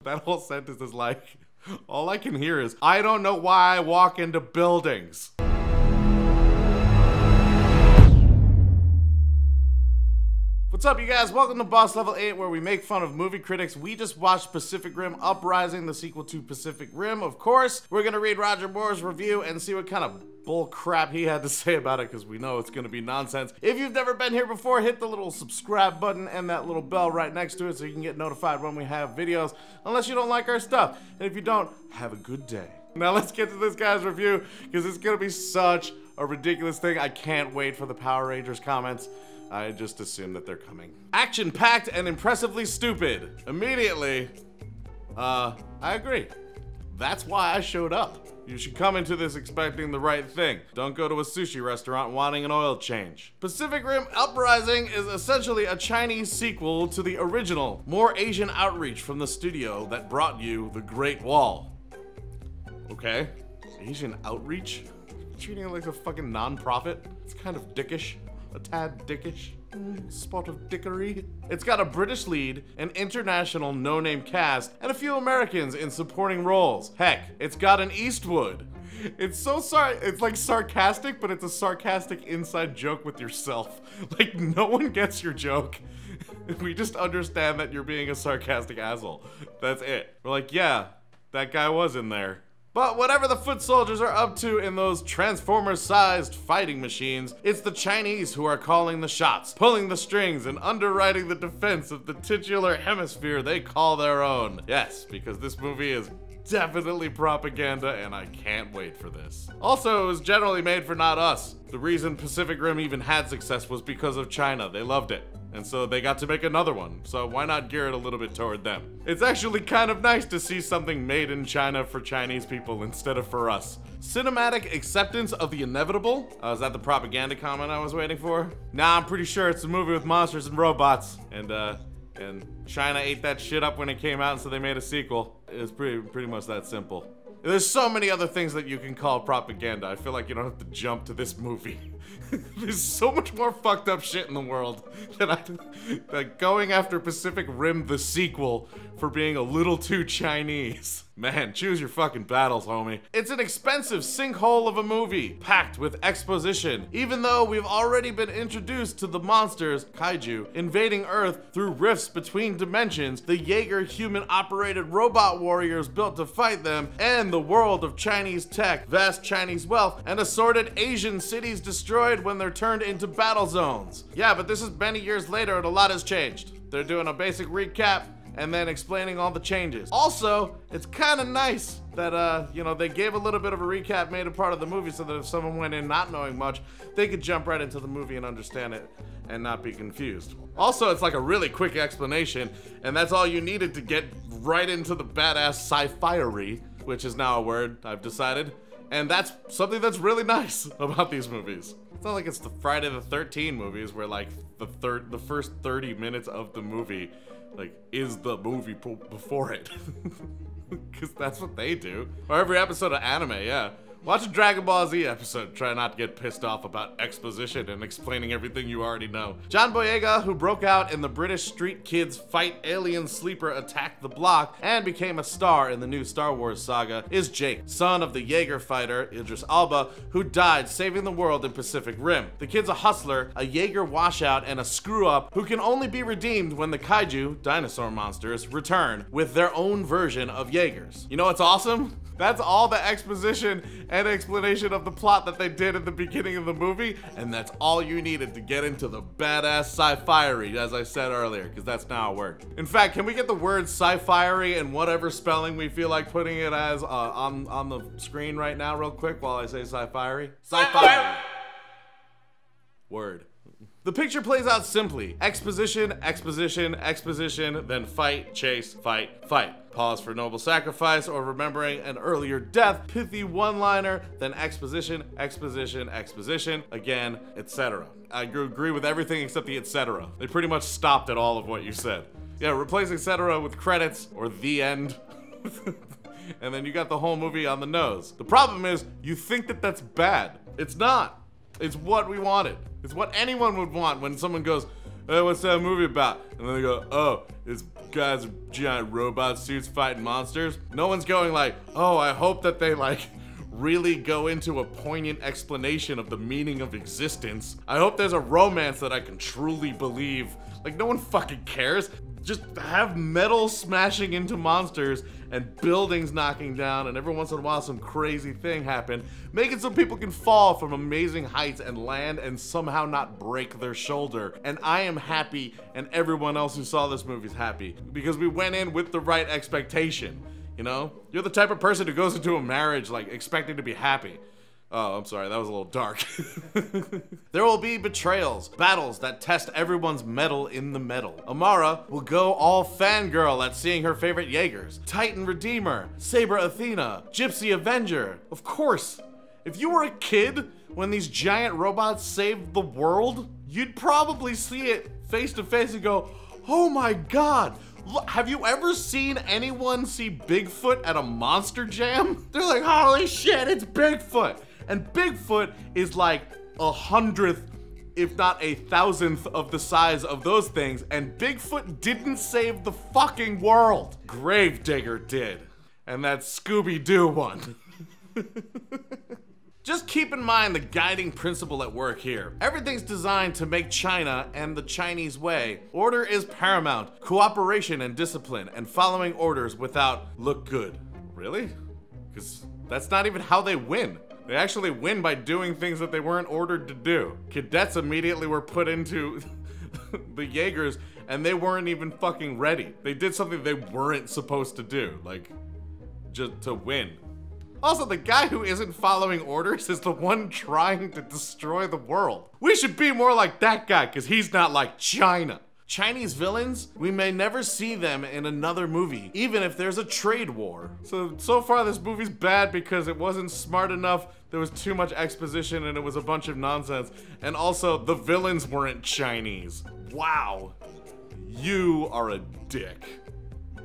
That whole sentence is like, all I can hear is, I don't know why I walk into buildings. What's up, you guys? Welcome to Boss Level 8, where we make fun of movie critics. We just watched Pacific Rim Uprising, the sequel to Pacific Rim, of course. We're gonna read Roger Moore's review and see what kind of bull crap he had to say about it, because we know it's gonna be nonsense. If you've never been here before, hit the little subscribe button and that little bell right next to it so you can get notified when we have videos, unless you don't like our stuff. And if you don't, have a good day. Now let's get to this guy's review, because it's gonna be such a ridiculous thing. I can't wait for the Power Rangers comments. I just assume that they're coming. Action-packed and impressively stupid. Immediately, I agree. That's why I showed up. You should come into this expecting the right thing. Don't go to a sushi restaurant wanting an oil change. Pacific Rim Uprising is essentially a Chinese sequel to the original, more Asian outreach from the studio that brought you The Great Wall. Okay, Asian outreach? Treating it like a fucking non-profit? It's kind of dickish. A tad dickish. Spot of dickery. It's got a British lead, an international no-name cast, and a few Americans in supporting roles. Heck, it's got an Eastwood. It's so it's like sarcastic, but it's a sarcastic inside joke with yourself. Like, no one gets your joke. We just understand that you're being a sarcastic asshole. That's it. We're like, yeah, that guy was in there. But whatever the foot soldiers are up to in those Transformer-sized fighting machines, it's the Chinese who are calling the shots, pulling the strings, and underwriting the defense of the titular hemisphere they call their own. Yes, because this movie is definitely propaganda, and I can't wait for this. Also, it was generally made for not us. The reason Pacific Rim even had success was because of China. They loved it. And so they got to make another one, so why not gear it a little bit toward them? It's actually kind of nice to see something made in China for Chinese people instead of for us. Cinematic acceptance of the inevitable? Is that the propaganda comment I was waiting for? Nah, I'm pretty sure it's a movie with monsters and robots. And China ate that shit up when it came out, and so they made a sequel. It's pretty much that simple. There's so many other things that you can call propaganda. I feel like you don't have to jump to this movie. There's so much more fucked up shit in the world that like going after Pacific Rim the sequel for being a little too Chinese. Man, choose your fucking battles, homie. It's an expensive sinkhole of a movie, packed with exposition. Even though we've already been introduced to the monsters, Kaiju, invading Earth through rifts between dimensions, the Jaeger human-operated robot warriors built to fight them, and the world of Chinese tech, vast Chinese wealth, and assorted Asian cities destroyed when they're turned into battle zones. Yeah, but this is many years later and a lot has changed. They're doing a basic recap and then explaining all the changes. Also, it's kind of nice that, you know, they gave a little bit of a recap made a part of the movie so that if someone went in not knowing much, they could jump right into the movie and understand it and not be confused. Also, it's like a really quick explanation, and that's all you needed to get right into the badass sci-fi-ery, which is now a word I've decided. And that's something that's really nice about these movies. It's not like it's the Friday the 13th movies where like the first 30 minutes of the movie like is the movie before it. Because that's what they do. Or every episode of anime, yeah. Watch a Dragon Ball Z episode. Try not to get pissed off about exposition and explaining everything you already know. John Boyega, who broke out in the British Street Kids Fight Alien Sleeper Attack the Block and became a star in the new Star Wars saga, is Jake, son of the Jaeger fighter Idris Elba, who died saving the world in Pacific Rim. The kid's a hustler, a Jaeger washout, and a screw-up who can only be redeemed when the Kaiju, dinosaur monsters, return with their own version of Jaegers. You know what's awesome? That's all the exposition and explanation of the plot that they did at the beginning of the movie, and that's all you needed to get into the badass sci-fi-ery, as I said earlier, because that's now a word. In fact, can we get the word sci-fi-ery and whatever spelling we feel like putting it as on the screen right now real quick while I say sci-fi-ery? Sci-fi-ery. Word. The picture plays out simply. Exposition, exposition, exposition, then fight, chase, fight, fight. Pause for noble sacrifice or remembering an earlier death, pithy one-liner, then exposition, exposition, exposition, again, etc. I agree with everything except the etc. They pretty much stopped at all of what you said. Yeah, replace etc. with credits or the end. And then you got the whole movie on the nose. The problem is, you think that that's bad. It's not. It's what we wanted. It's what anyone would want when someone goes, Hey, what's that movie about? And then they go, oh, it's guys with giant robot suits fighting monsters. No one's going like, oh, I hope that they like really go into a poignant explanation of the meaning of existence. I hope there's a romance that I can truly believe. Like, no one fucking cares. Just have metal smashing into monsters and buildings knocking down, and every once in a while some crazy thing happen. Make it so people can fall from amazing heights and land and somehow not break their shoulder. And I am happy, and everyone else who saw this movie is happy, because we went in with the right expectation, you know? You're the type of person who goes into a marriage like expecting to be happy. Oh, I'm sorry, that was a little dark. There will be betrayals, battles that test everyone's mettle in the metal. Amara will go all fangirl at seeing her favorite Jaegers. Titan Redeemer, Saber Athena, Gypsy Avenger. Of course, if you were a kid when these giant robots saved the world, you'd probably see it face to face and go, oh my God. Look, have you ever seen anyone see Bigfoot at a monster jam? They're like, holy shit, it's Bigfoot. And Bigfoot is like 100th, if not 1,000th of the size of those things, and Bigfoot didn't save the fucking world. Gravedigger did. And that Scooby-Doo one. Just keep in mind the guiding principle at work here. Everything's designed to make China and the Chinese way. Order is paramount, cooperation and discipline, and following orders without look good. Really? Because that's not even how they win. They actually win by doing things that they weren't ordered to do. Cadets immediately were put into the Jaegers and they weren't even fucking ready. They did something they weren't supposed to do, like just to win. Also, the guy who isn't following orders is the one trying to destroy the world. We should be more like that guy because he's not like China. Chinese villains, we may never see them in another movie, even if there's a trade war. So far this movie's bad because it wasn't smart enough, there was too much exposition and it was a bunch of nonsense. And also, the villains weren't Chinese. Wow. You are a dick.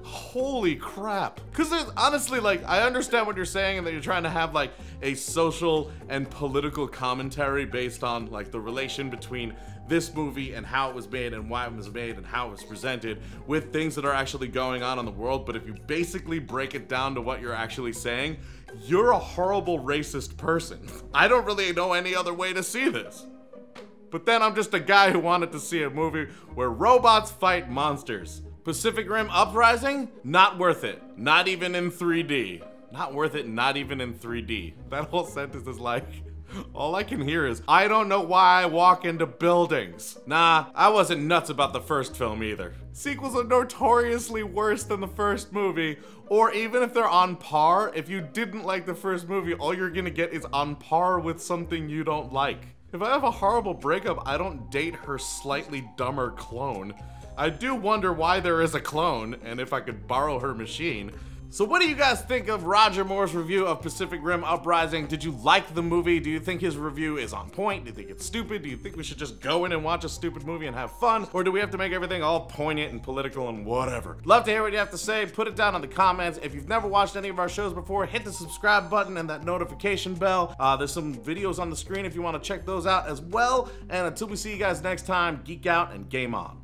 Holy crap. Because there's honestly, like, I understand what you're saying and that you're trying to have like a social and political commentary based on like the relation between this movie and how it was made and why it was made and how it was presented with things that are actually going on in the world. But if you basically break it down to what you're actually saying, you're a horrible racist person. I don't really know any other way to see this. But then I'm just a guy who wanted to see a movie where robots fight monsters. Pacific Rim Uprising? Not worth it. Not even in 3D. Not worth it, not even in 3D. That whole sentence is like, all I can hear is, I don't know why I walk into buildings. Nah, I wasn't nuts about the first film either. Sequels are notoriously worse than the first movie, or even if they're on par, if you didn't like the first movie, all you're gonna get is on par with something you don't like. If I have a horrible breakup, I don't date her slightly dumber clone. I do wonder why there is a clone, and if I could borrow her machine. So what do you guys think of Roger Moore's review of Pacific Rim Uprising? Did you like the movie? Do you think his review is on point? Do you think it's stupid? Do you think we should just go in and watch a stupid movie and have fun? Or do we have to make everything all poignant and political and whatever? Love to hear what you have to say. Put it down in the comments. If you've never watched any of our shows before, hit the subscribe button and that notification bell. There's some videos on the screen if you want to check those out as well. And until we see you guys next time, geek out and game on.